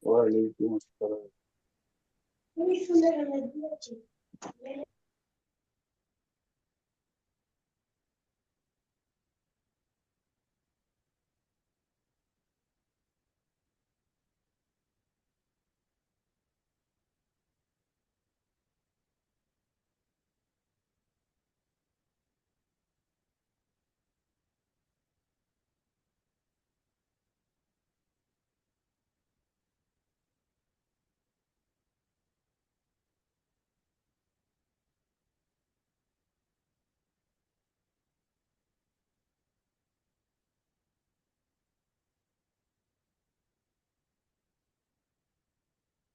ওয়ালাইকুম আসসালাম।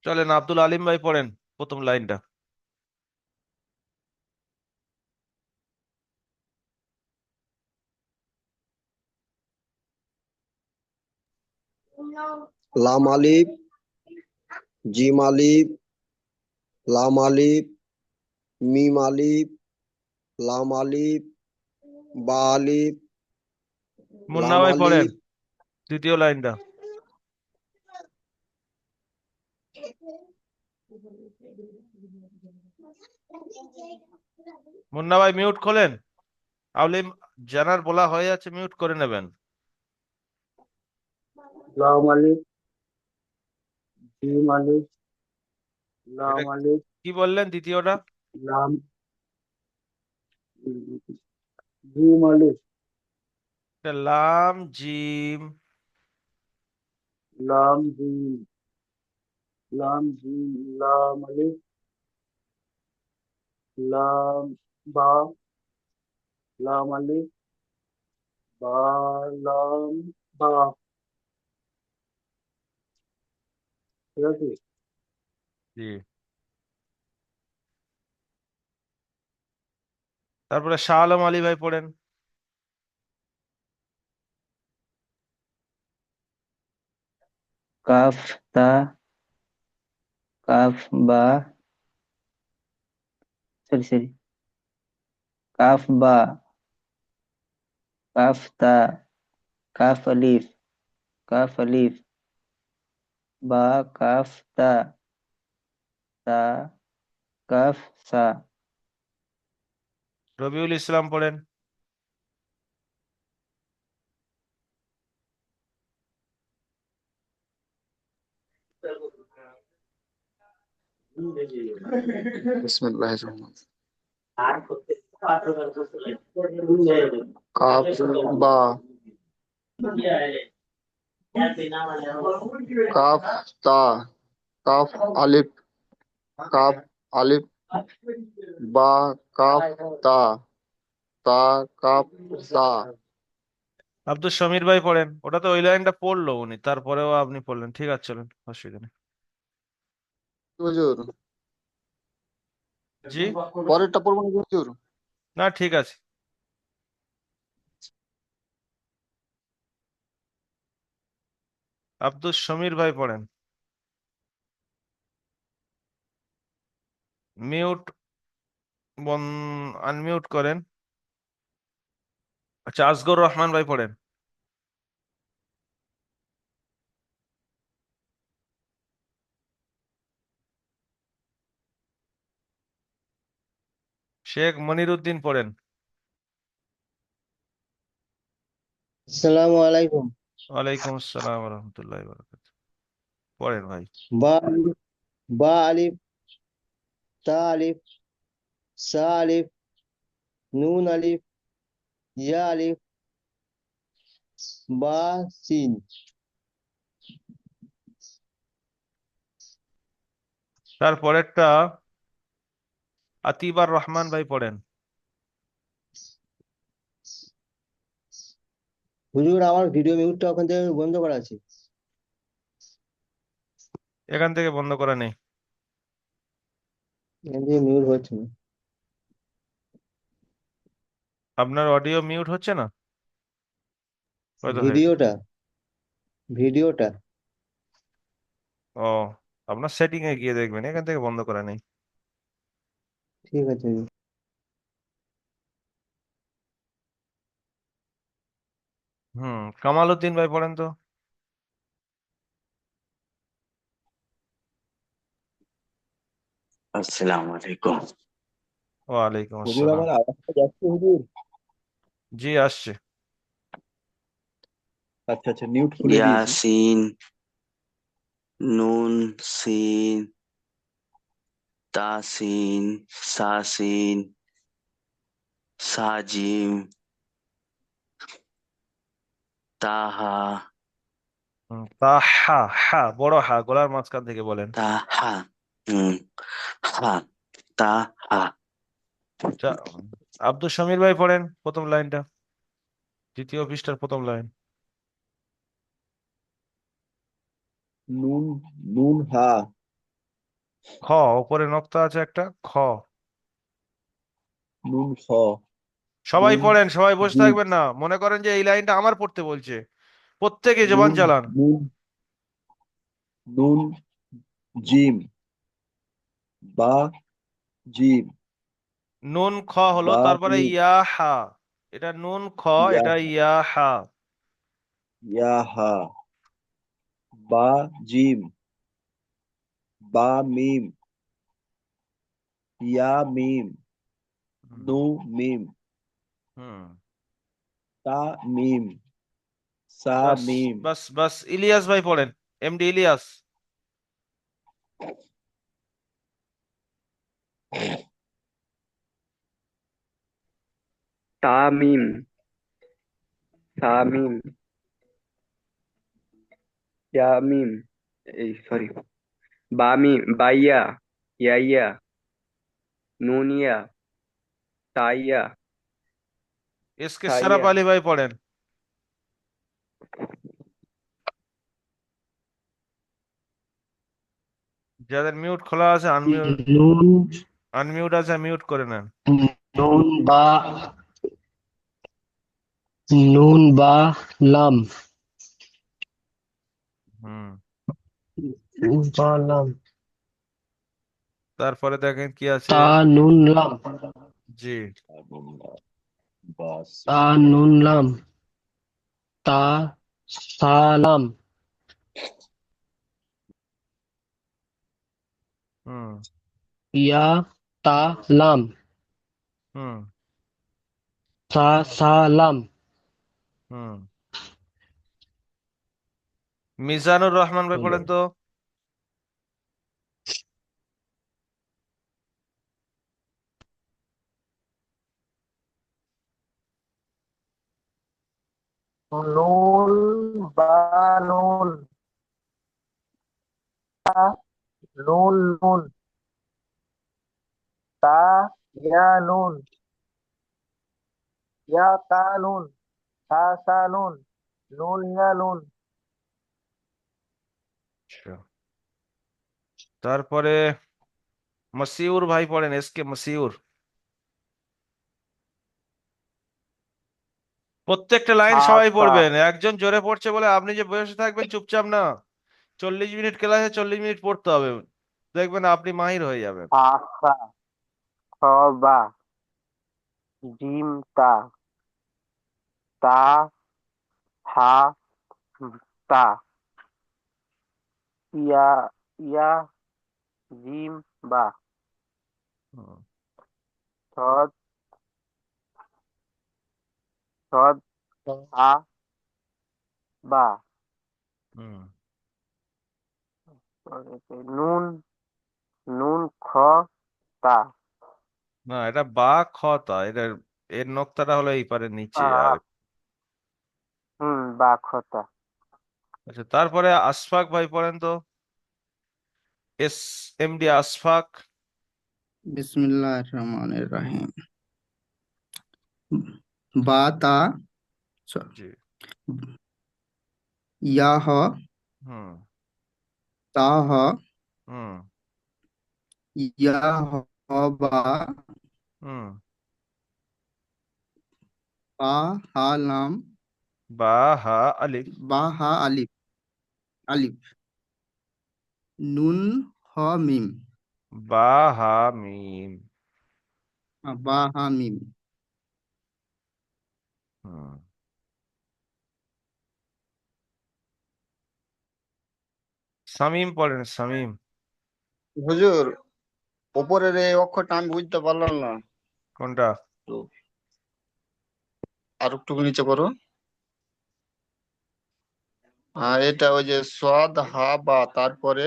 চলেন আব্দুল আলিম ভাই পড়েন প্রথম লাইনটা। লাম আলিফ, জিম আলিফ, লাম আলিফ, মিম আলিফ, লাম আলিফ, বা আলিফ, মুন্না লাম ভাই পড়েন আলিফ, দ্বিতীয় লাইনটা। মুন্না ভাই মিউট খোলেন। আলিম জানার বলা হয়ে যাচ্ছে, মিউট করে নেবেন। লাম আলিফ, জিম আলিফ, এটা লাম আলিফ, কি বললেন দ্বিতীয়টা? লাম, জিম আলিফ, এটা লাম জিম। লাম জিম, লাম জিম, লাম আলিফ, লাম বা, লাম আলিফ, বা, লাম বা। ঠিক আছে। জি। তারপরে শাহ আলম আলী ভাই পড়েন। কাফ তা, কাফ বা, সরি সরি, কাফ বা, কাফ তা, কাফ আলিফ, কাফ আলিফ, বা, কাফ তা, তা, কাফ সা। রবিউল ইসলাম পড়েন। বিসমিল্লাহির কাফ বা, কাফ তা, কাফ আলিফ, কাফ আলিফ, বা, কাফ তা, তা, কাফ সা। আব্দুল সমীর ভাই পড়েন। ওটা তো ওই লাইনটা পড়লো উনি, তারপরেও আপনি পড়লেন, ঠিক আছে চলেন, অসুবিধা নেই। হুজুর, জি। পরেরটা পড়বো না হুজুর? না ঠিক আছে। আব্দুল সমীর ভাই পড়েন। মিউট বন আনমিউট করেন। আচ্ছা আসগর রহমান ভাই পড়েন। শেখ মনির উদ্দিন পড়েন। আসসালামু আলাইকুম। ওয়ালাইকুম আসসালাম রহমতুল্লাহ বরকাত। পড়েন ভাই। বা আলিফ, বা আলিফ, তা আলিফ, সা আলিফ, নুন আলিফ, ইয়া আলিফ, বা সিন। তারপরেরটা আতিবার রহমান ভাই পড়েন। হুজুর, আমার ভিডিও মিউটটা ওখান থেকে বন্ধ করা আছে। এখান থেকে বন্ধ করা নেই। এখান থেকে মিউট হচ্ছে না। আপনার অডিও মিউট হচ্ছে না? হয়তো হয়ে গেছে। ভিডিওটা, ভিডিওটা। ও, আপনার সেটিং এ গিয়ে দেখবেন, এখান থেকে বন্ধ করা নেই। ঠিক আছে হুজুর। কামাল উদ্দিন ভাই পড়েন তো। আসসালামু আলাইকুম। ওয়ালাইকুম হুজুর আসসালাম। আমার আওয়াজটা যাচ্ছে হুজুর? জি আসছে। আচ্ছা আচ্ছা, মিউট খুলে দিয়েছি। ইয়াসিন, নুন, সিন, তাসিন, সাসিন, সাজিম, তাহা, তা হা, হা বড় হা, গলার মাঝখান থেকে বলেন। তাহা, হুম, হা, তাহা। যা- আব্দুল শমীর ভাই পড়েন প্রথম লাইনটা, দ্বিতীয় পৃষ্ঠার প্রথম লাইন। নুন, নুন হা, খ, ওপরে নক্তা আছে একটা, খ। নুন খ, সবাই নুন পড়েন, সবাই বসে জিম, থাকবেন না, মনে করেন যে এই লাইনটা আমার পড়তে বলছে। প্রত্যেকে জবান নুন, চালান। নুন, নুন জিম, বা জিম, নুন খ হলো, বা তারপরে মিম, ইয়া হা। এটা নুন খ, ইয়া, এটা ইয়া হা। ইয়া হা, বা জিম, বা মিম, ইয়া মিম, হুম নু মিম, হুম। তা মিম, সা বাস মিম। বাস বাস, ইলিয়াস ভাই পড়েন, এমডি ইলিয়াস। তামিম, তামিম, ইয়ামিম, এই সরি, বামিম, বাইয়া, ইয়াইয়া, নুনিয়া, তাইয়া, এস কে সারাপ সাইয়া, আলী ভাই পড়েন। যাদের মিউট খোলা আছে আনমিউট, নুন আনমিউট আছে মিউট করে নেন। নুন বা নুন বা লাম হুম। নুন বা লাম তারপরে দেখেন কি আছে। তা নুন লাম জি। বাস, তা নুন লাম তা সালাম হুম ইয়া তা লাম হুম সা সালাম হুম। মিজানুর রহমান ভাই হলো পড়েন তো। নুন বা নুন তা নুন নুন তা ইয়া নুন ইয়া তা নুন সা সা নুন নুন ইয়া নুন। আচ্ছা। তারপরে মসিউর ভাই পড়েন, এস কে মসিউর। প্রত্যেকটা লাইন সবাই আচ্ছা পড়বেন, একজন জোরে পড়ছে বলে আপনি যে বসে থাকবেন চুপচাপ না। 40 মিনিট ক্লাসে 40 মিনিট পড়তে হবে, দেখবেন আপনি মাহির হয়ে যাবেন। আচ্ছা খ বা জিম তা তা হা তা ইয়া ইয়া জিম বা হুম, সদ সদ হা বা হুম। নুন নুন খ তা না, এটা বা খ তা, এটা এর নক্তাটা হলো এই পারের নিচে আর। বা খতা আচ্ছা, তারপরে আশফাক ভাই পড়েন তো, এস এমডি আশফাক। বিসমিল্লাহির রহমানির রহিম। বা তা স- জি। ইয়া হ হুম তা হ হুম ইয়া হ বা হুম। বা হা লাম বা হা আলিফ। বা হা আলিফ আলিফ নুন হ মিম বা হা মিম। বা হা মিম হুম। শামিম পড়েন, শামিম। হুজুর ওপরের এই অক্ষরটা আমি বুঝতে পারলাম না। কোনটা? তো আর একটু নিচে করো। এটা ওই যে সদ হা বা, তারপরে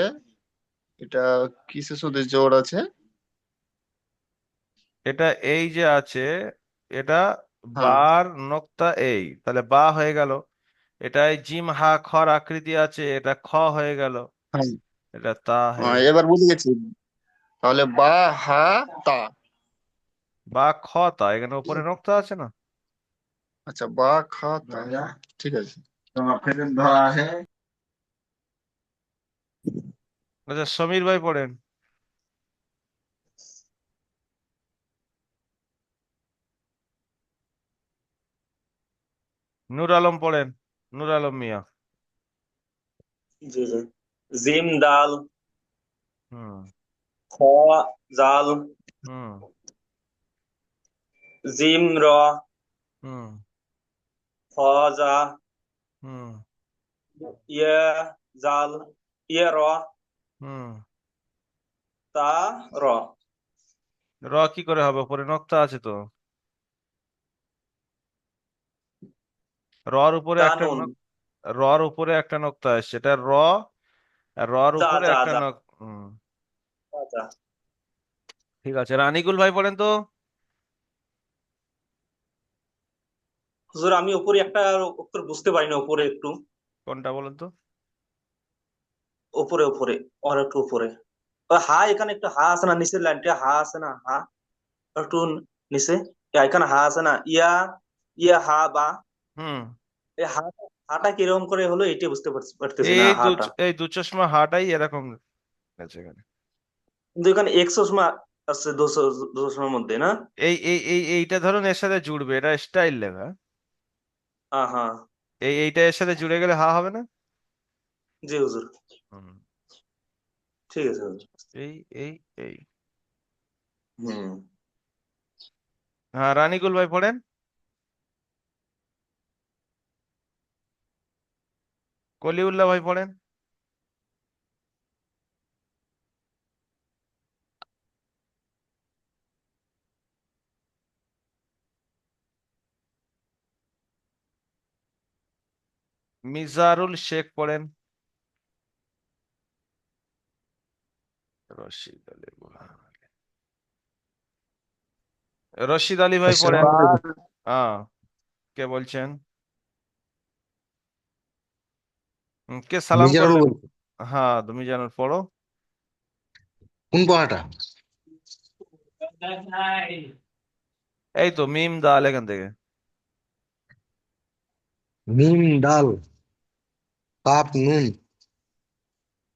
এটা কিসের সাথে জোড় আছে? এটা এই যে আছে, এটা হ্যাঁ বার নোক্তা এই, তাহলে বা হয়ে গেল। এটাই জিম হা খর আকৃতি আছে, এটা খ হয়ে গেল, হ্যাঁ। এটা তা হয়ে গেল। এবার বুঝে গেছি। তাহলে বা হা তা। বা খ তা, এখানে উপরে নোক্তা আছে না? আচ্ছা, বা খা তা, ঠিক আছে। আচ্ছা, সমীর ভাই পড়েন। নূর আলম পড়েন, নূর আলম মিয়া। জি জি। জিম দাল, হুম। খ জাল, হুম। জিম র, হুম। খ জা, হুম। ইয়ে জাল, ইয়ে র, হুম। তা র। র কি করে হবে, উপরে নোক্তা আছে তো। রর উপরে তা একটা নুন, রর উপরে একটা নোক্তা আসছে, এটা র, আর রর যা উপরে যা একটা যা হুম। যা যা। ঠিক আছে, রানিকুল ভাই পড়েন তো। হুজুর আমি উপরে একটা অক্ষর বুঝতে পারি না, উপরে একটু, কোনটা বলেন তো? উপরে উপরে, আর একটু উপরে। ওই হা, এখানে একটা হা আছে না, নিচের লাইনটা হা আছে না, হা একটু নিচে, এখানে হা আছে না, ইয়া, ইয়া হা বা। হুম। এই হাটা, হাটা কিরকম করে হলো এটা বুঝতে পারতেছি না এই দু হাটা। এই দু চশমা হাটাই এরকম আছে এখানে। কিন্তু এখানে এক চশমা আছে, দুশো, দুশোর মধ্যে না। এইটা ধরুন এর সাথে জুড়বে, এটা স্টাইল লেখা। হ্যাঁ হ্যাঁ। এইটা এর সাথে জুড়ে গেলে হা হবে না? জি হুজুর। হুম। ঠিক আছে হুজুর। এই এই এই হুম। হ্যাঁ, রানিকুল ভাই পড়েন। কলিউল্লাহ ভাই পড়েন। মিজারুল শেখ পড়েন। রশিদ আলী বুরহান আলী। রশিদ আলী ভাই পড়েন। আসসালামু বাল, আলাইকুম। হ্যাঁ, কে বলছেন? কে সালাম মিজানুর করলেন? বলছি। হ্যাঁ, তুমি জানো, পড়ো। কোন পড়াটা? এই তো মিম দাল এখান থেকে। মিম ডাল কাপ নুন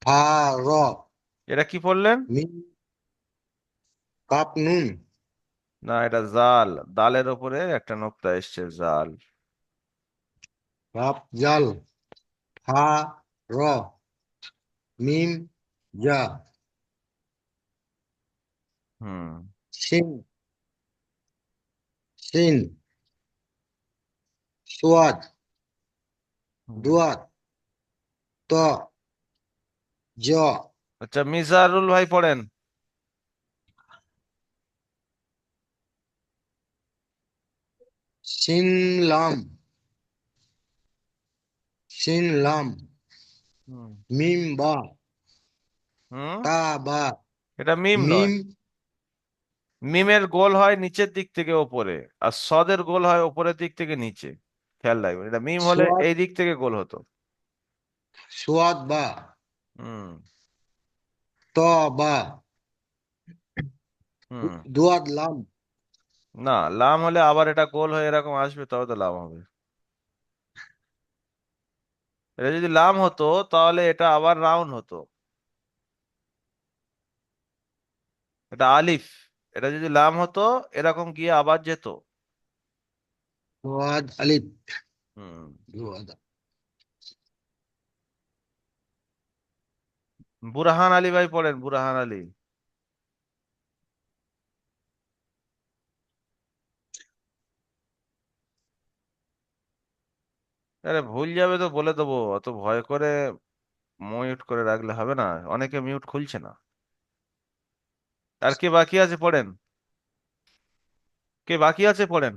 ফা র। এটা কি পড়লেন? মিম কাপ নুন না, এটা জাল, দালের ওপরে একটা নোক্তা এসছে, জাল। কাপ জাল ফা র মিম যা হুম। সিন সিন সোয়াদ হুম। দুয়াত ত জ আচ্ছা, মিজারুল ভাই পড়েন। সিন লাম সিন লাম হুম। মিম বা হুম। তা বা এটা মিম নয়। মিম মিমের গোল হয় নিচের দিক থেকে ওপরে, আর সদের গোল হয় ওপরের দিক থেকে নিচে। খেয়াল রাখবেন, এটা মিম হলে সোয়াদ এই দিক থেকে গোল হতো। সোয়াদ বা হুম। ত বা হুম। দুয়াদ লাম না, লাম হলে আবার এটা গোল হয়ে এরকম আসবে, তবে তো লাম হবে। এটা যদি লাম হতো তাহলে এটা আবার রাউন্ড হতো। এটা আলিফ, এটা যদি লাম হতো এরকম গিয়ে আবার যেত। সোয়াদ আলিফ হুম। দুয়াদ বুরহান আলী ভাই পড়েন, বুরহান আলী। আরে ভুল যাবে তো বলে দেবো, অত ভয় করে মিউট করে রাখলে হবে না, অনেকে মিউট খুলছে না। আর কে বাকি আছে পড়েন, কে বাকি আছে পড়েন।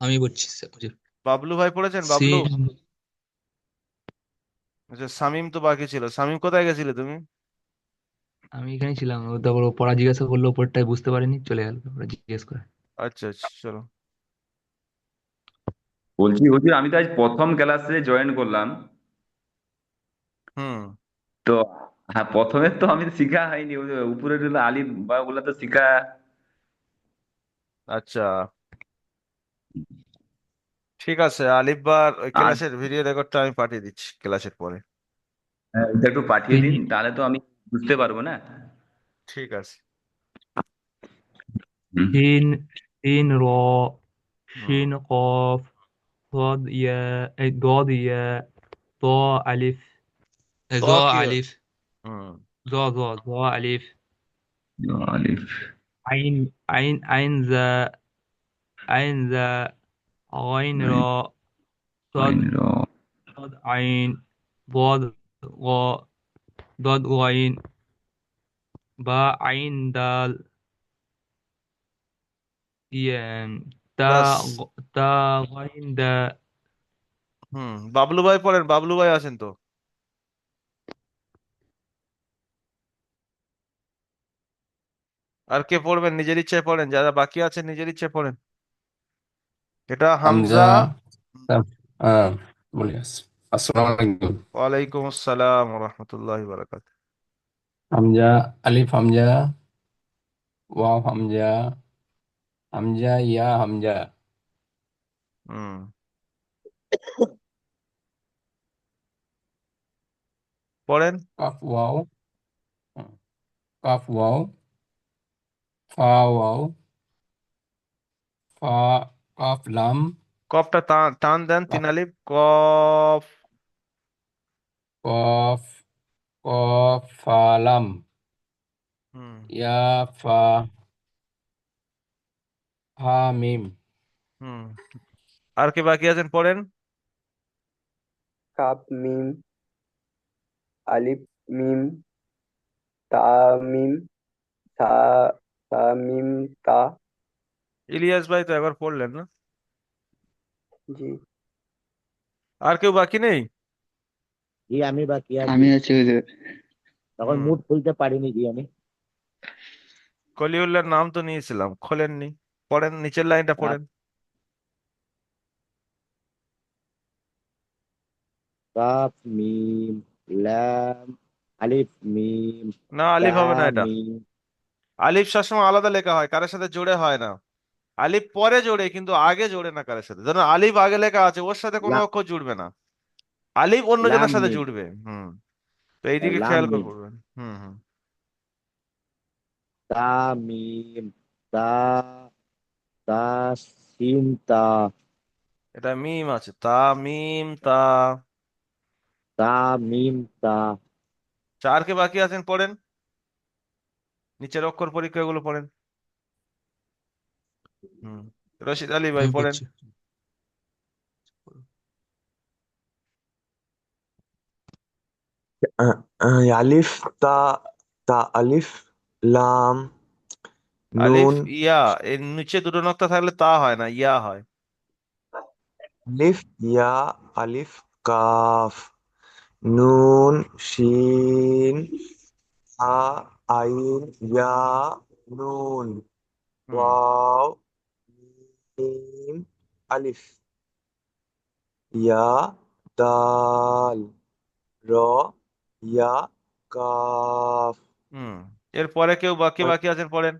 আমি বলছি হুজুর। বাবলু ভাই পড়েছেন, বাবলু। সিন। আচ্ছা, শামিম তো বাকি ছিল। শামিম কোথায় গেছিলে তুমি? আমি এখানে ছিলাম, ও তারপর ও পড়া জিজ্ঞাসা করলো, ওপরটায় বুঝতে পারিনি, চলে গেল ওরা জিজ্ঞেস করে। আচ্ছা আচ্ছা, চলো। বলছি হুজুর, আমি তো আজ প্রথম ক্লাসে জয়েন করলাম। হুম। তো হ্যাঁ, প্রথমে তো আমি শিখা হয়নি, ওই যে উপরের গুলো আলিফ বা ওগুলা তো শিখা। আচ্ছা, ঠিক আছে। আলিফবার ওই আর ক্লাসের ভিডিও রেকর্ডটা আমি পাঠিয়ে দিচ্ছি ক্লাসের পরে। হ্যাঁ, ওটা একটু পাঠিয়ে দিন, তাহলে তো আমি বুঝতে পারবো না। ঠিক আছে। হুম। সিন, সিন র, হুম। শিন কফ, ضاد ইয়া, এই ضاد ইয়া, ত আলিফ, ত জ কি? আলিফ, হুম। জ আলিফ, আলিফ। আইন, আইন জা, আইন জা, আইন র, صاد, আইন র। صاد আইন, ضاد গ, ضاد গাইন, বা আইন দাল, ইয়ে, তা, ব্যাস। তা গাইন দা। হুম, বাবলু ভাই পড়েন, বাবলু ভাই আছেন তো? আর কে পড়বেন? নিজের ইচ্ছায় পড়েন, যারা বাকি আছেন নিজের ইচ্ছায় পড়েন। এটা হামজা। হামজা। হ্যাঁ, বলি আসসালামু আলাইকুম। ওয়ালাইকুম আসসালাম রহমতুল্লাহ বারাকাত। হামজা, আলিফ হামজা, ওয়াও হামজা, হামজা ইয়া হামজা, হুম, পড়েন। কাফ ওয়াও, কাফ ওয়াও, ফা ওয়াও, ফা, কাফ লাম, কফটা টান টান দেন, তিন আলিফ কফ। কফ, কফ ফা লাম, হুম। ইয়া ফা, হা মিম, হুম। আর কে বাকি আছেন পড়েন। কাপ মিম, আলিফ মিম, তা মিম, সা, সা মিম, তা। ইলিয়াস ভাই তো একবার পড়লেন না? জি। আর কেউ বাকি নেই? জি আমি বাকি আছি, আমি আছি হুজুর। তখন হুম। মুড খুলতে পারিনি জি আমি। কলিউল্লাহর নাম তো নিয়েছিলাম, খোলেননি। পড়েন, নিচের লাইনটা পড়েন। কাফ মিম লাম আলিফ মিম না, তা আলিফ হবে না এটা। মিম। আলিফ সবসময় আলাদা লেখা হয়, কারোর সাথে জোড়ে হয় না। আলিফ পরে জোড়ে, কিন্তু আগে জোড়ে না কারোর সাথে। ধরুন আলিফ আগে লেখা আছে, ওর সাথে কোনো লা- অক্ষর জুড়বে না। আলিফ অন্য লাম জনের সাথে মিম, জুড়বে। হুম। তো এইদিকে লাম খেয়াল করে মিম, পড়বেন। হুম হুম। তা মিম, তা, তা সিন তা, এটা মিম আছে, তা মিম তা। তা মিম তা। চার কে বাকি আছেন পড়েন, নিচের অক্ষর পরীক্ষাগুলো পড়েন। হুম। রশিদ আলী ভাই আমি পড়েন। পড়ছি। আলিফ, তা, তা আলিফ, লাম, আলিফ নুন, ইয়া, এর নিচে দুটো নক্তা থাকলে তা হয় না, ইয়া হয়। আলিফ, ইয়া, আলিফ, কাফ, নুন, শিন, হা, আইন, ইয়া, নুন, হুম। ওয়াও, মিম, আলিফ, ইয়া, দাল, র, ইয়া, কাফ। হুম। এরপরে কেউ বাকি বাকি আছেন পড়েন।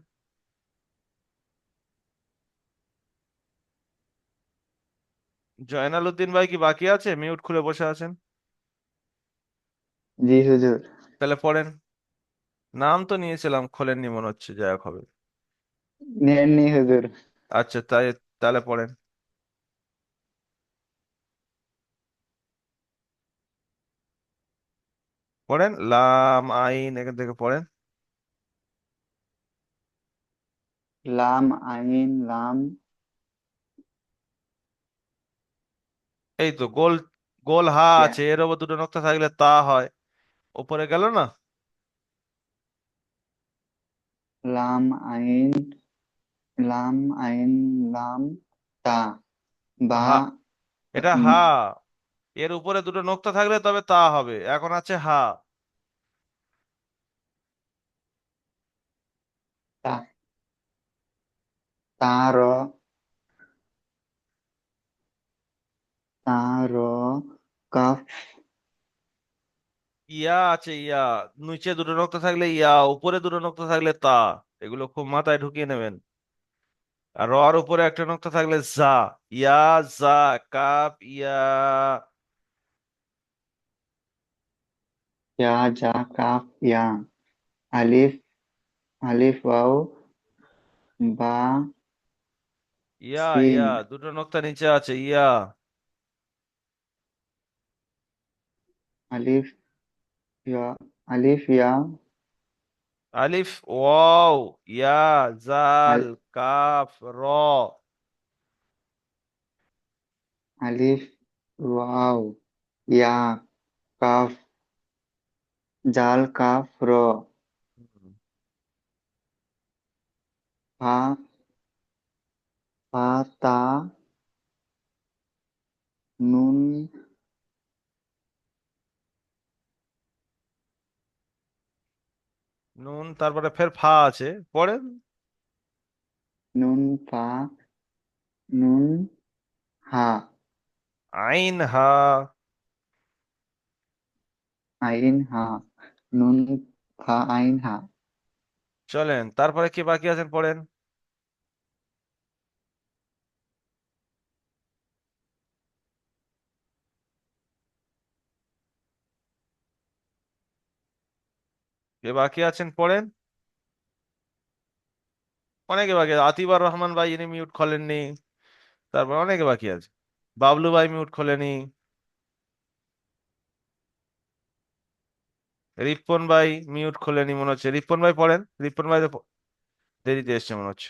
জয়নাল উদ্দিন ভাই কি বাকি আছে? মিউট খুলে বসে আছেন। জি হুজুর। তাহলে পড়েন। নাম তো নিয়েছিলাম, খোলেননি মনে হচ্ছে, যাই হোক হবে। নেননি হুজুর। আচ্ছা, তাই তাহলে পড়েন। পড়েন লাম আইন, এখান থেকে পড়েন। লাম আইন লাম। এই তো গোল, গোল হা ইয়া, আছে, এর ওপর দুটো নক্তা থাকলে তা হয়। উপরে গেল না? লাম আইন লাম আইন লাম তা বা হা, এটা হা। এর উপরে দুটো নোক্তা থাকলে তবে তা হবে, এখন আছে হা। তা তার তার কাফ ইয়া আছে, ইয়া। নিচে দুটো নোক্তা থাকলে ইয়া, উপরে দুটো নোক্তা থাকলে তা। এগুলো খুব মাথায় ঢুকিয়ে নেবেন। আর র উপরে একটা নোক্তা থাকলে জা। ইয়া, জা, কাপ, ইয়া। ইয়া জা কাফ ইয়া আলিফ আলিফ ওয়াও বা ইয়া, সিন ইয়া, দুটো নোক্তা নিচে আছে, ইয়া। আলিফ ইয়া আলিফ ইয়া আলিফ, ওয়াও, ইয়া, জাল, আল- কাফ, র। আলিফ ওয়াও ইয়া কাফ জাল কাফ র ফা ফা তা নুন নুন, তারপরে ফের ফা আছে, পড়েন। নুন ফা নুন হা আইন, হা। আইন হা নুন ফা আইন হা চলেন, তারপরে কি বাকি আছেন পড়েন। কে বাকি আছেন পড়েন। অনেকে বাকি আছে। আতিবার রহমান ভাই, ইনি মিউট খোলেননি। তারপর অনেকে বাকি আছে। বাবলু ভাই মিউট খোলেনি। রিপন ভাই মিউট খোলেনি মনে হচ্ছে। রিপন ভাই পড়েন। রিপন ভাই তো দেরিতে এসছে মনে হচ্ছে।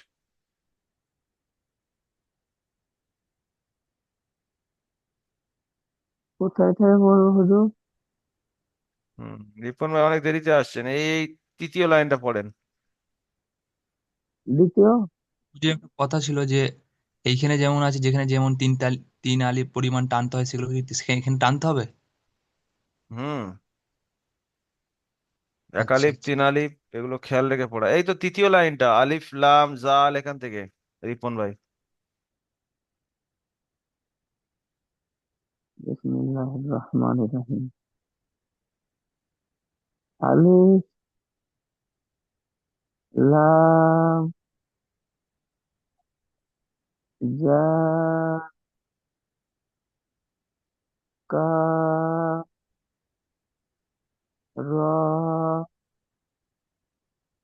কোথায় থেকে পড়বো হুজুর? হুম, রিপন ভাই অনেক দেরিতে আসছেন। এই তৃতীয় লাইনটা পড়েন। দ্বিতীয়। যে একটা কথা ছিল যে এইখানে যেমন আছে, যেখানে যেমন তিন আলিফ পরিমাণ টানতে হয়, সেগুলো কি এখানে টানতে হবে? হুম, এক আচ্ছা আলিফ, আচ্ছা। তিন আলিফ, এগুলো খেয়াল রেখে পড়া। এই তো তৃতীয় লাইনটা, আলিফ লাম জাল, এখান থেকে। রিপন ভাই। বিসমিল্লাহির রহমানির রহিম। আলিফ লাম জা কাফ র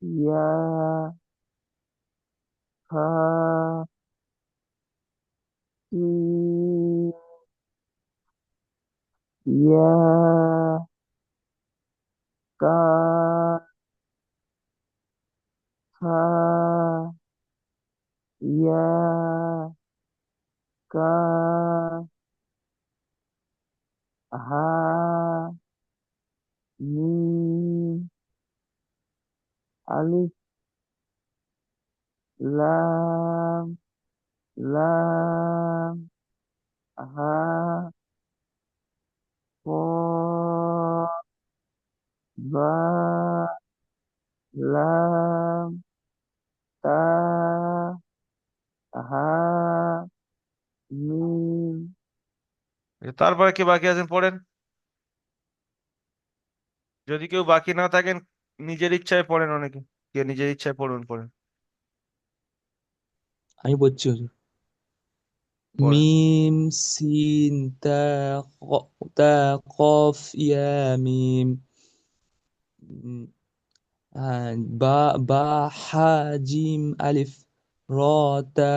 ইয়া হা সিন ইয়া কাফ হা ইয়া কাফ হা মিম আলিফ লাম লাম হা কফ বা লাম তা হা মিম তারপরে কি বাকি আছেন পড়েন। যদি কেউ বাকি না থাকেন, নিজের ইচ্ছায় পড়েন অনেকে। কে নিজের ইচ্ছায় পড়ুন, পড়েন। আমি বলছি হুজুর। পড়েন। মিম সিন তা কফ ইয়া মিম উম, বা বা হা জিম আলিফ র তা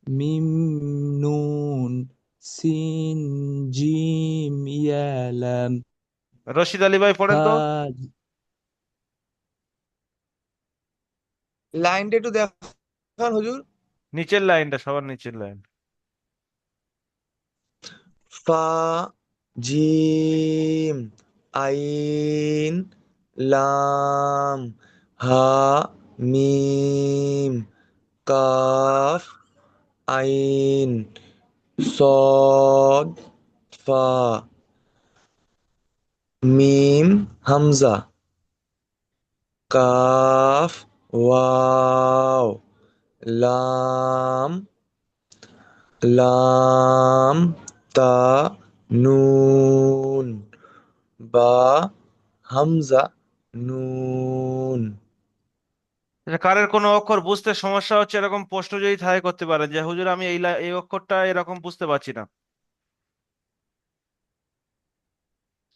মিম নুন সিন জিম ইয়া লাম রশিদ আলী ভাই পড়েন হা। তো। লাইনটা একটু দেখান হুজুর। নিচের লাইনটা, সবার নিচের লাইন। ফা জিম আইন লাম হা মিম কাফ আইন সদ ফা মিম হামজা কাফ ওয়াও লাম লাম তা নুন বা হামজা নুন। কারের কোনো অক্ষর বুঝতে সমস্যা হচ্ছে এরকম প্রশ্ন যদি থাকে করতে পারেন যে হুজুর আমি এই অক্ষরটা এরকম বুঝতে পারছি না।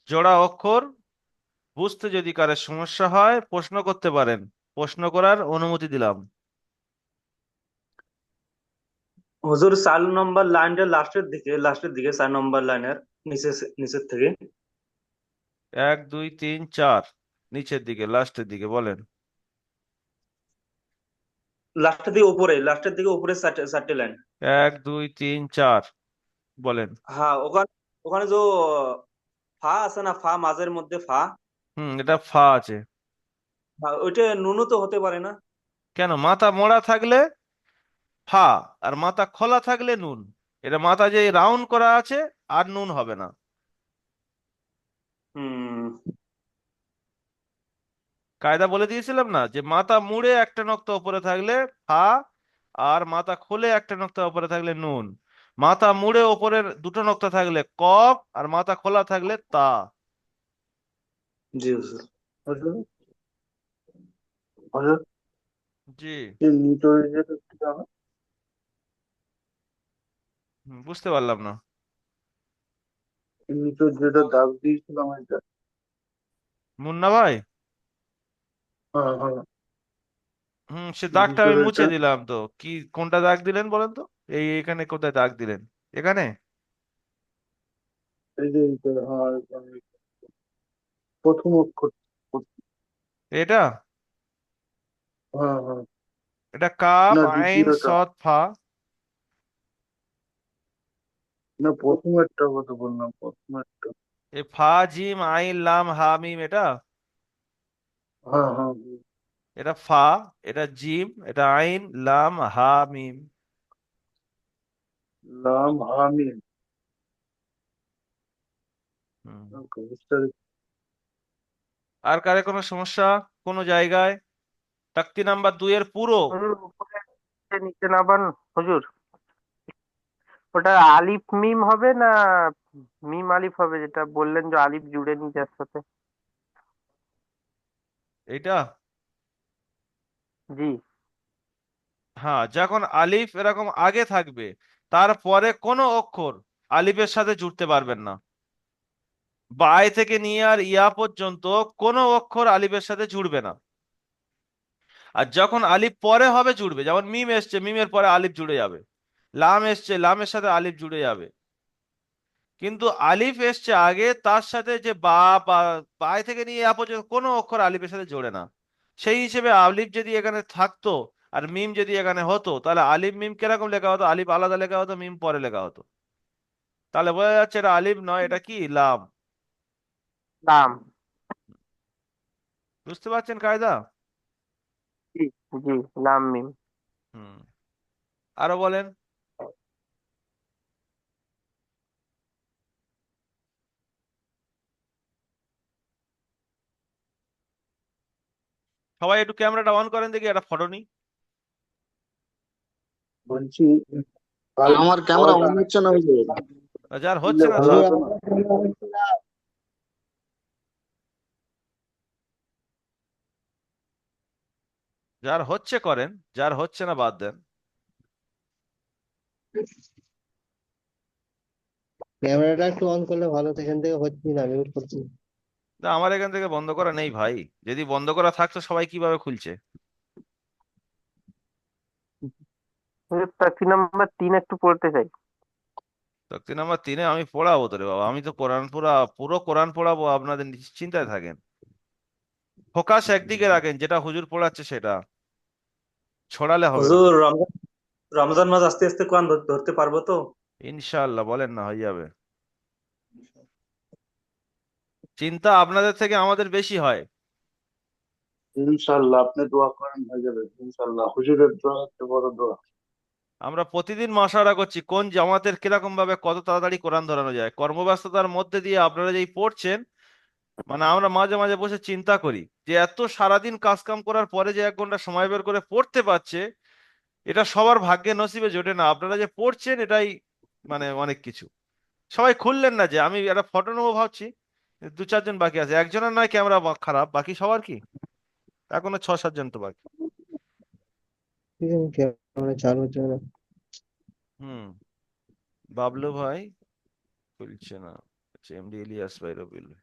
জোড়া অক্ষর বুঝতে যদি কারের সমস্যা হয় প্রশ্ন করতে পারেন, প্রশ্ন করার অনুমতি দিলাম। হুজুর 4 নম্বর লাইনটা লাস্টের দিকে 4 নম্বর লাইনের নিচের থেকে 1 2 3 4 নিচের দিকে লাস্টের দিকে বলেন। লাস্টের দিকে উপরে চারটে লাইন। 1 2 3 4 বলেন। হ্যাঁ, ওখানে ওখানে যে ফা আছে না, ফা মাঝের মধ্যে ফা, এটা ফা আছে। ওইটা নুনও তো হতে পারে না? কেন? মাথা মোড়া থাকলে ফা, আর মাথা খোলা থাকলে নুন। এটা মাথা যে রাউন্ড করা আছে আর নুন হবে না। হুম। কায়দা বলে দিয়েছিলাম না যে মাথা মুড়ে একটা নক্তা উপরে থাকলে ফা, আর মাথা খুলে একটা নক্তা উপরে থাকলে নুন। মাথা মুড়ে উপরের দুটো নক্তা থাকলে কফ, আর মাথা খোলা থাকলে তা। জি হুজুর। হুজুর, হুজুর, জি। এই নিচের যেটা কি হবে? বুঝতে পারলাম না। এই নিচের যেটা দাগ দিয়েছিলাম এটা। মুন্না ভাই, হ্যাঁ, হ্যাঁ। সে দাগটা আমি ভিতরে মুছে এটা দিলাম তো। কি কোনটা দাগ দিলেন বলেন তো? এখানে কোথায় দাগ দিলেন? এখানে? এই যে এইটা, হ্যাঁ, এখানে প্রথম অক্ষর। এটা? হ্যাঁ, হ্যাঁ। এটা কাপ না, আইন দ্বিতীয়টা। সদ ফা। না, প্রথমেরটা কথা বললাম, প্রথমেরটা। এ ফা জিম আইন লাম হা মিম, এটা? হ্যাঁ, হ্যাঁ। এটা ফা, এটা জিম, এটা আইন লাম হা মিম। লাম হামিম। হুম। ওকে, বুঝতে পেরেছি। আর কারে কোনো সমস্যা কোনো জায়গায়? তাক্তি নাম্বার 2 এর পুরো। হুজুর উপরে নিচে নামান হুজুর, ওটা আলিফ মিম হবে না মিম আলিফ হবে, যেটা বললেন যে আলিফ জুড়ে নি যার সাথে? এটা? জি। হ্যাঁ, যখন আলিফ এরকম আগে থাকবে তারপরে কোনো অক্ষর আলিফের সাথে জুড়তে পারবেন না। বাই থেকে নিয়ে আর ইয়া পর্যন্ত কোনো অক্ষর আলিফের সাথে জুড়বে না। আর যখন আলিফ পরে হবে জুড়বে, যেমন মিম এসছে, মিমের পরে আলিফ জুড়ে যাবে। লাম এসছে, লামের সাথে আলিফ জুড়ে যাবে। কিন্তু আলিফ এসছে আগে, তার সাথে যে বা বাই থেকে নিয়ে ইয়া পর্যন্ত কোনো অক্ষর আলিফের সাথে জোড়ে না। সেই হিসেবে আলিফ যদি এখানে থাকতো আর মিম যদি এখানে হতো, তাহলে আলিফ মিম কিরকম লেখা হতো? আলিফ আলাদা লেখা হতো, মিম পরে লেখা হতো। তাহলে বোঝা যাচ্ছে এটা আলিফ নয়, এটা কি? লাম। লাম। বুঝতে পারছেন কায়দা? জি, জি, লাম মিম। হুম। আরো বলেন। সবাই একটু ক্যামেরাটা অন করেন দেখি, একটা ফটো নি। বলছি আমার ক্যামেরা অন হচ্ছে না হুজুর। যার হচ্ছে না হুজুর, থাক। আমার ক্যামেরা হচ্ছে না। যার হচ্ছে করেন, যার হচ্ছে না বাদ দেন। ক্যামেরাটা একটু অন করলে ভালো হতো, এখান থেকে হচ্ছে না, মিউট করছি। না, আমার এখান থেকে বন্ধ করা নেই ভাই। যদি বন্ধ করা থাকতো সবাই কিভাবে খুলছে? হুজুর তাকি নাম্বার 3 একটু পড়তে চাই। তকতি নাম্বার 3-এ আমি পড়াবো তো রে বাবা, আমি তো কোরআন পুরো কোরআন পড়াবো, আপনাদের নিশ্চিন্তায় থাকেন। ফোকাস একদিকে রাখেন, যেটা হুজুর পড়াচ্ছে সেটা ছড়ালে হবে না। হুজুর, রমজান মাস আস্তে আস্তে কোরআন ধরতে পারবো তো? ইনশাআল্লাহ, বলেন না, হয়ে যাবে। চিন্তা আপনাদের থেকে আমাদের বেশি হয়। ইনশাল্লাহ আপনি দোয়া করেন হয়ে যাবে ইনশাল্লাহ হুজুরের দোয়া একটা বড় দোয়া আমরা প্রতিদিন মশারা করছি কোন জামাতের কিরকম ভাবে কত তাড়াতাড়ি কোরআন ধরানো যায়, কর্মব্যস্ততার মধ্যে দিয়ে আপনারা যেই পড়ছেন, মানে আমরা মাঝে মাঝে বসে চিন্তা করি যে এত সারাদিন কাজ কাম করার পরে যে 1 ঘন্টা সময় বের করে পড়তে পারছে, এটা সবার ভাগ্যে নসিবে জোটে না। আপনারা যে পড়ছেন এটাই মানে অনেক কিছু। সবাই খুললেন না, যে আমি একটা ফটো নেবো ভাবছি, 2-4 জন বাকি আছে, একজনের নয় ক্যামেরা খারাপ, বাকি সবার কি এখনো 6-7 জন তো বাকি। ঠিক আছে, ক্যামেরা চালু হচ্ছে না। বাবলু ভাই খুলছে না। আচ্ছা, এমডি ইলিয়াস ভাই, রবিউল ভাই,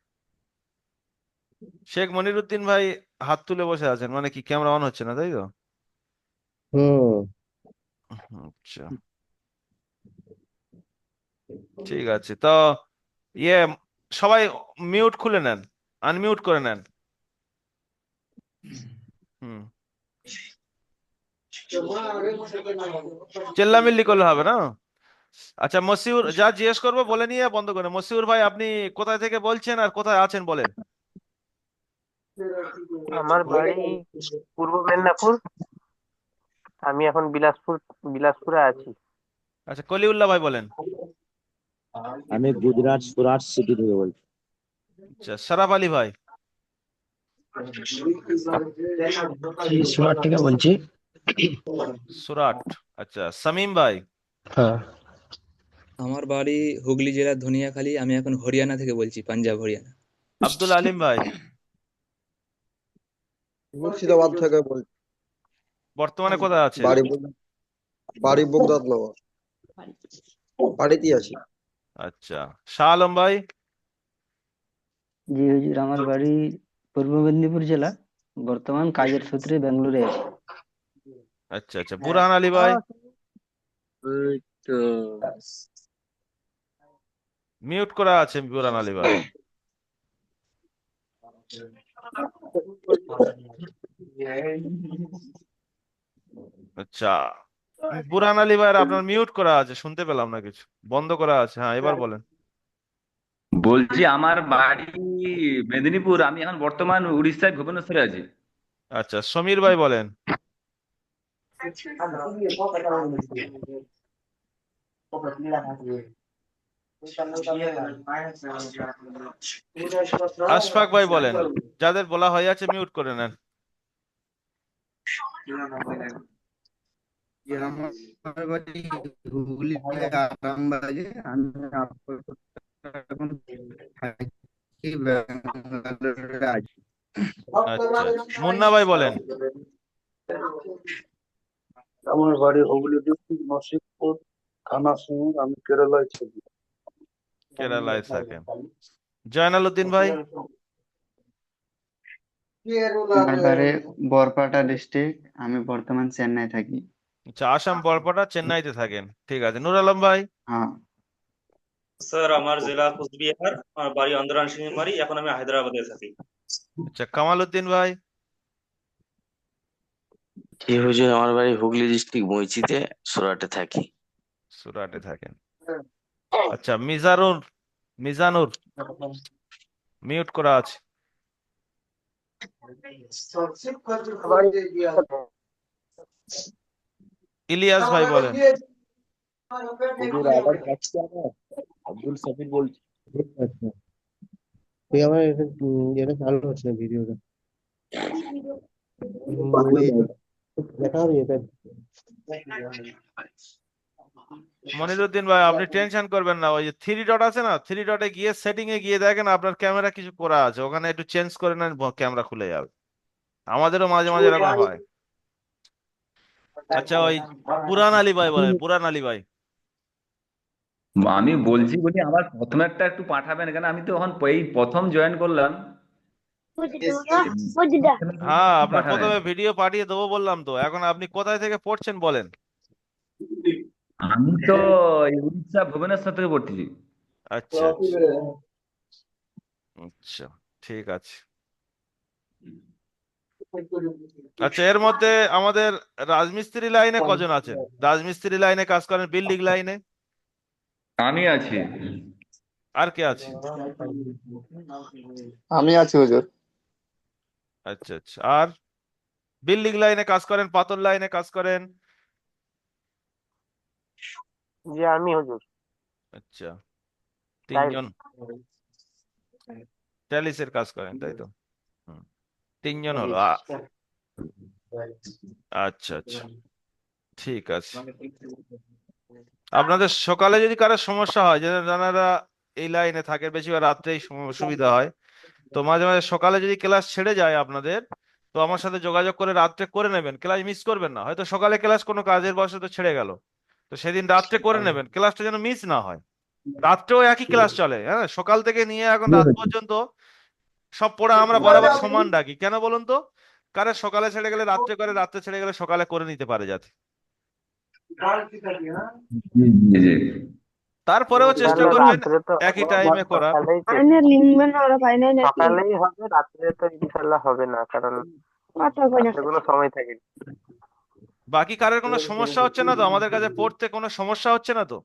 শেখ মনিরুদ্দিন ভাই হাত তুলে বসে আছেন, মানে কি ক্যামেরা অন হচ্ছে না, তাই তো? হুম। আচ্ছা, ঠিক আছে। তো ইয়ে সবাই মিউট খুলে নেন, আনমিউট করে নেন। হুম, চেল্লামিল্লি করলে হবে না। আচ্ছা, মসিউর, যা জিজ্ঞেস করবো বলে নিয়ে বন্ধ করে। মসিউর ভাই, আপনি কোথায় থেকে বলছেন আর কোথায় আছেন বলেন। আমার বাড়ি পূর্ব মেদিনীপুর, আমি এখন বিলাসপুরে আছি। আচ্ছা, কলিউল্লাহ ভাই বলেন। আমি গুজরাট সুরাট সিটি থেকে বলছি। আচ্ছা, শরাফ আলী ভাই। সুরাট থেকে বলছি। সুরাট। আচ্ছা, শামীম ভাই। হ্যাঁ। আমার বাড়ি হুগলি জেলার ধনিয়াখালী, আমি এখন হরিয়ানা থেকে বলছি, পাঞ্জাব হরিয়ানা। আব্দুল আলিম ভাই। মুর্শিদাবাদ থেকে বলছি। বর্তমানে কোথায় আছেন? বাড়ি বগদাদ নগর, বাড়িতে আছি। আচ্ছা, শাহ আলম ভাই। জি হুজুর, আমার বাড়ি পূর্ব মেদিনীপুর জেলা, বর্তমান কাজের সূত্রে ব্যাঙ্গালোরে আছি। আচ্ছা আচ্ছা, বুরহান আলী ভাই। মিউট করা আছে বুরহান আলী ভাই। আচ্ছা, বুরহান আলী ভাই, আপনার মিউট করা আছে, শুনতে পেলাম না কিছু, বন্ধ করা আছে। হ্যাঁ, এবার বলেন। বলছি আমার বাড়ি মেদিনীপুর, আমি এখন বর্তমান উড়িষ্যায় ভুবনেশ্বরে আছি। আচ্ছা, সমীর ভাই বলেন। আশফাক ভাই বলেন। যাদের বলা হয়ে আছে মিউট করে নেন। আমার বাড়ি হুগলি আরামবাগে, আমি আপাতত এখন থাকি ব্যাঙ্গালোরে আছি। আচ্ছা, মুন্না ভাই বলেন। আমার বাড়ি হুগলি ডিস্ট্রিক্ট নরসিংপুর থানা সিঙ্গুর, আমি কেরালায় থাকি। কেরালায় থাকেন। জয়নাল উদ্দিন ভাই। আমার বাড়ি বরপাটা ডিস্ট্রিক্ট, আমি বর্তমান চেন্নাই থাকি। আচ্ছা, আসাম বরপাটা, চেন্নাইতে থাকেন। ঠিক আছে। নুর আলম ভাই। হ্যাঁ। স্যার আমার জেলা কোচবিহার, আমার বাড়ি অন্দরান সিংমারি, এখন আমি হায়দ্রাবাদে থাকি। আচ্ছা, কামাল উদ্দিন ভাই। জি হুজুর, আমার বাড়ি হুগলি ডিস্ট্রিক্ট বইচিতে, সুরাটে থাকি। সুরাটে থাকেন। আচ্ছা, মিজানুর মিউট করা আছে। ইলিয়াস ভাই বলেন। হুজুর আওয়াজ পাচ্ছি আমার? আব্দুল সাফির বলছি। আচ্ছা, ঠিক, আমার এটা চালু হচ্ছে না ভিডিওটা। দেখা হবে এটা। মনিরুদ্দিন ভাই, আপনি টেনশন করবেন না, ওই যে 3 ডট আছে না, 3 ডটে গিয়ে সেটিং এ গিয়ে দেখেন আপনার ক্যামেরা কিছু করা আছে, ওখানে একটু চেঞ্জ করে নেন, ক্যামেরা খুলে যাবে। আমাদেরও মাঝে মাঝে এরকম হয়। আচ্ছা, ওই বুরহান আলী ভাই বলেন। বুরহান আলী ভাই। আমি বলছি বলি আমার প্রথমে একটু পাঠাবেন, কেন আমি তো এখন এই প্রথম জয়েন করলাম। হ্যাঁ, আপনার পাঠাবেন। প্রথমে ভিডিও পাঠিয়ে দেবো বললাম তো। এখন আপনি কোথায় থেকে পড়ছেন বলেন। আমি তো এই উড়িষ্যা ভুবনেশ্বর থেকে পড়তেছি। আচ্ছা আচ্ছা আচ্ছা, ঠিক আছে। আচ্ছা, এর মধ্যে আমাদের রাজমিস্ত্রি লাইনে কজন আছেন? রাজমিস্ত্রি লাইনে কাজ করেন, বিল্ডিং লাইনে? আমি আছি। আর কে আছে? আমি আছি হুজুর। আচ্ছা আচ্ছা, আর বিল্ডিং লাইনে কাজ করেন, পাথর লাইনে কাজ করেন? যে আমি হুজুর আচ্ছা, টাইলস। তিনজন ট্যালিসের কাজ করেন, তাই তো? তিনজন হলো। আচ্ছা আচ্ছা, ঠিক আছে। আপনাদের সকালে যদি কারো সমস্যা হয়, যারা এই লাইনে থাকে, বেশিরভাগ রাত্রেই সুবিধা হয়, তো মাঝে মাঝে সকালে যদি ক্লাস ছেড়ে যায় আপনাদের, তো আমার সাথে যোগাযোগ করে রাত্রে করে নেবেন, ক্লাস মিস করবেন না। হয়তো সকালে ক্লাস কোনো কাজের বশত ছেড়ে গেল, তো সেদিন রাত্রে করে নেবেন, ক্লাসটা যেন মিস না হয়। রাত্রেও একই ক্লাস চলে, হ্যাঁ, সকাল থেকে নিয়ে এখন রাত পর্যন্ত সব পড়া আমরা বরাবর সমান ডাকি। কেন বলুন তো? কারণ সকালে ছেড়ে গেলে রাত্রে করে, রাত্রে ছেড়ে গেলে সকালে করে নিতে পারে যাতে। জি জি জি। তারপরেও চেষ্টা তাহলে করবেন রাত্রে তো একই টাইমে করার। সকালেই হবে, রাত্রে তো ইনশাল্লাহ হবে না, কারণ রাত্রে কোনো সময় থাকে না। বাকি কারোর কোনো সমস্যা হচ্ছে না তো? আমাদের কাছে পড়তে কোনো সমস্যা হচ্ছে না তো?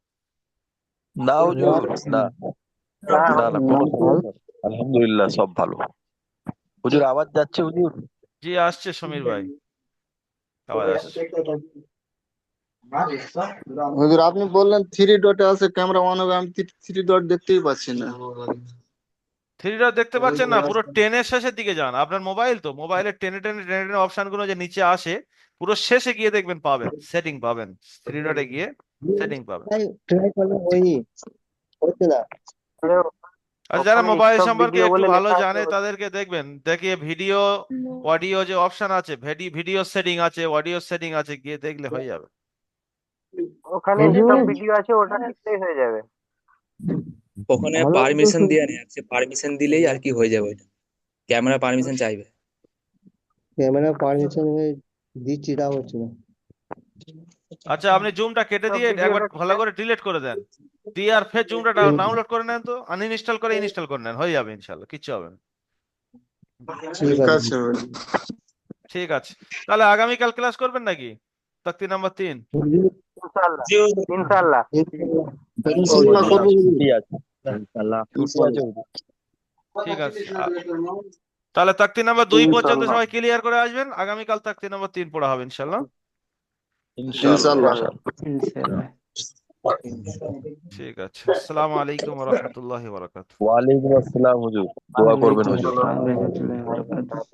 না হুজুর, না না না, কোনো সমস্যা নেই। আলহামদুলিল্লাহ সব ভালো। হুজুর আওয়াজ যাচ্ছে হুজুর? জি আসছে সমীর ভাই, আওয়াজ আসছে। হুজুর আপনি বললেন 3 ডটে আছে ক্যামেরা অন হবে, আমি 3 ডট দেখতেই পাচ্ছি না। 3 ডট দেখতে পাচ্ছেন না? পুরো 10-এর শেষের দিকে যান। আপনার মোবাইল তো, মোবাইলের টেনে অপশন গুলো যে নিচে আসে, পুরো শেষে গিয়ে দেখবেন, পাবেন সেটিং, পাবেন 3 ডটে গিয়ে সেটিং পাবেন। ট্রাই করলে হয়নি, হচ্ছে না। আর যারা ওখানে মোবাইল স্টপ সম্পর্কে ভিডিও একটু বলে ভালো লেখা আছে, জানে তাদেরকে দেখবেন, দেখিয়ে ভিডিও অডিও যে অপশন আছে, ভিডিও সেটিং আছে, অডিও সেটিং আছে, গিয়ে দেখলে হয়ে যাবে। ওখানে স্টপ ভিডিও আছে, ওটা দেখলেই হয়ে যাবে। ওখানে পারমিশন দেওয়া নেই, আছে পারমিশন দিলেই আর কি হয়ে যাবে ওইটা। ক্যামেরা পারমিশন চাইবে। ক্যামেরা পারমিশন দিচ্ছি, তাও হচ্ছে না। আচ্ছা, আপনি জুমটা কেটে স্টপ দিয়ে একবার ভিডিওটা ভালো করে ডিলিট করে দেন, দিয়ে আর ফের জুমটা ডাউনলোড করে নেন, তো আনইনস্টল করে ইনস্টল করে নেন, হয়ে যাবে ইনশাল্লাহ, কিচ্ছু হবে না। ঠিক আছে হুজুর। ঠিক আছে, তাহলে আগামীকাল ক্লাস করবেন নাকি তাকতি নাম্বার 3? ইনশাল্লাহ ইনশাল্লাহ। ইনশাআল্লাহ করবো হুজুর। ছুটি আছে ইনশাআল্লাহ, ছুটি আছে হুজুর। ঠিক আছে, তাহলে তাকতি নাম্বার 2 পর্যন্ত সবাই ক্লিয়ার করে আসবেন। আগামীকাল তাকতি নাম্বার 3 পড়া হবে ইনশাল্লাহ। ইনশাআল্লাহ। ইনশাআল্লাহ। ঠিক আছে, আসসালামু আলাইকুম ওয়া রাহমাতুল্লাহি ওয়া বারাকাতুহু। ওয়ালাইকুম আসসালাম হুজুর, দোয়া করবেন ওয়ালাইকুম হুজুর। আসসালাম ওয়া রাহমাতুল্লাহি ওয়া বারাকাতুহু।